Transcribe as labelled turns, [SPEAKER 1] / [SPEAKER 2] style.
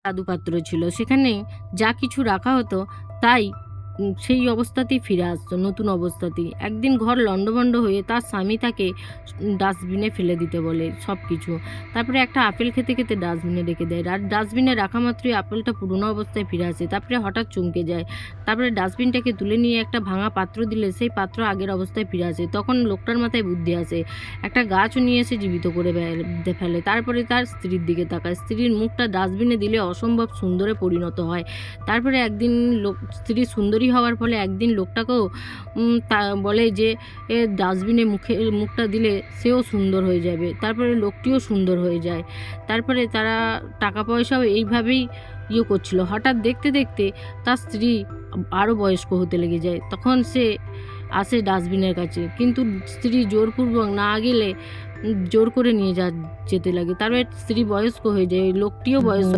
[SPEAKER 1] জাদু পাত্র ছিল, সেখানে যা কিছু রাখা হতো তাই সেই অবস্থাতেই ফিরে আসতো, নতুন অবস্থাতেই। একদিন ঘর লণ্ডভণ্ড হয়ে তার স্বামী তাকে ডাস্টবিনে ফেলে দিতে বলে সব কিছু। তারপরে একটা আপেল খেতে খেতে ডাস্টবিনে রেখে দেয়। ডাস্টবিনে রাখা মাত্রই আপেলটা পুরনো অবস্থায় ফিরে আসে। তারপরে হঠাৎ চমকে যায়। তারপরে ডাস্টবিনটাকে তুলে নিয়ে একটা ভাঙা পাত্র দিলে সেই পাত্র আগের অবস্থায় ফিরে আসে। তখন লোকটার মাথায় বুদ্ধি আসে, একটা গাছও নিয়ে এসে জীবিত করে ফেলে। তারপরে তার স্ত্রীর দিকে তাকায়। স্ত্রীর মুখটা ডাস্টবিনে দিলে অসম্ভব সুন্দরে পরিণত হয়। তারপরে একদিন স্ত্রী সুন্দরী হওয়ার ফলে একদিন লোকটাকেও তা বলে যে ডাস্টবিনে মুখটা দিলে সেও সুন্দর হয়ে যাবে। তারপরে লোকটিও সুন্দর হয়ে যায়। তারপরে তারা টাকা পয়সাও এইভাবেই করছিল। হঠাৎ দেখতে দেখতে তার স্ত্রী আরও বয়স্ক হতে লেগে যায়। তখন সে আসে ডাস্টবিনের কাছে, কিন্তু স্ত্রী জোরপূর্বক না গেলে জোর করে নিয়ে যেতে লাগে। তারপরে স্ত্রী বয়স্ক হয়ে যায়, লোকটিও বয়স্ক।